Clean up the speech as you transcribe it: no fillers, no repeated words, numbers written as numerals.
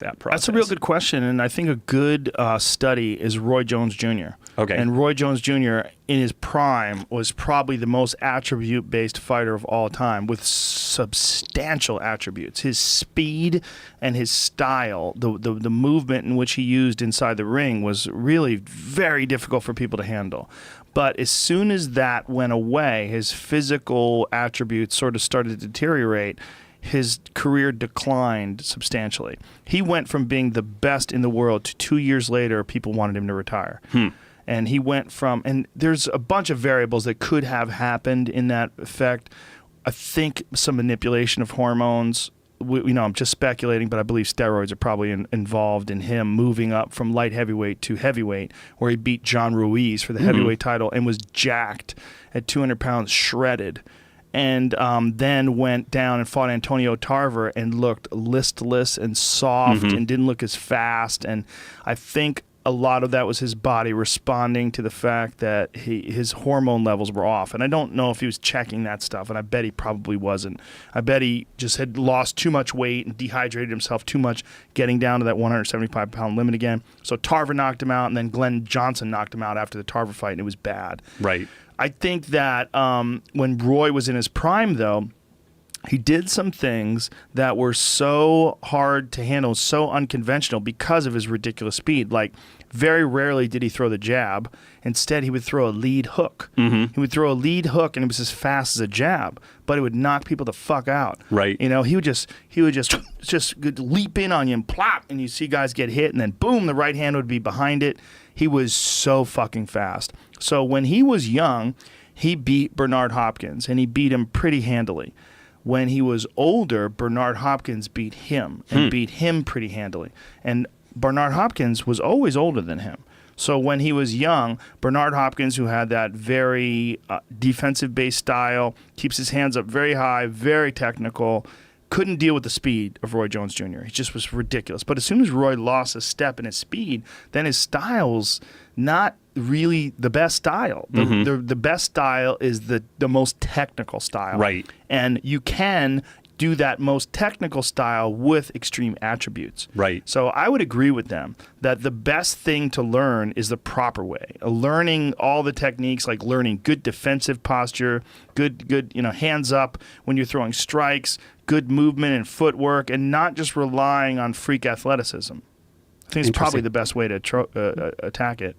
that process? That's a real good question, and I think a good study is Roy Jones Jr. Okay. And Roy Jones Jr. in his prime was probably the most attribute-based fighter of all time with substantial attributes. His speed and his style, the movement in which he used inside the ring was really very difficult for people to handle. But as soon as that went away, his physical attributes sort of started to deteriorate. His career declined substantially. He went from being the best in the world to 2 years later, people wanted him to retire. And he went from, and there's a bunch of variables that could have happened in that effect. I think some manipulation of hormones. I'm just speculating, but I believe steroids are probably involved in him moving up from light heavyweight to heavyweight, where he beat John Ruiz for the heavyweight title and was jacked at 200 pounds, shredded. And then went down and fought Antonio Tarver and looked listless and soft and didn't look as fast. And I think a lot of that was his body responding to the fact that his hormone levels were off. And I don't know if he was checking that stuff, and I bet he probably wasn't. I bet he just had lost too much weight and dehydrated himself too much, getting down to that 175-pound limit again. So Tarver knocked him out, and then Glenn Johnson knocked him out after the Tarver fight, and it was bad. Right. I think that when Roy was in his prime, though, he did some things that were so hard to handle, so unconventional because of his ridiculous speed. Like, very rarely did he throw the jab. Instead, he would throw a lead hook. He would throw a lead hook, and it was as fast as a jab, but it would knock people the fuck out. Right. He would just leap in on you and plop, and you see guys get hit, and then boom, the right hand would be behind it. He was so fucking fast. So when he was young, he beat Bernard Hopkins, and he beat him pretty handily. When he was older, Bernard Hopkins beat him, and beat him pretty handily. And Bernard Hopkins was always older than him. So when he was young, Bernard Hopkins, who had that very defensive-based style, keeps his hands up very high, very technical, couldn't deal with the speed of Roy Jones Jr. He just was ridiculous. But as soon as Roy lost a step in his speed, then his style's not really the best style. The best style is the most technical style. Right. And you can do that most technical style with extreme attributes. Right. So I would agree with them that the best thing to learn is the proper way. Learning all the techniques, like learning good defensive posture, good hands up when you're throwing strikes, good movement and footwork, and not just relying on freak athleticism. I think it's probably the best way to attack it.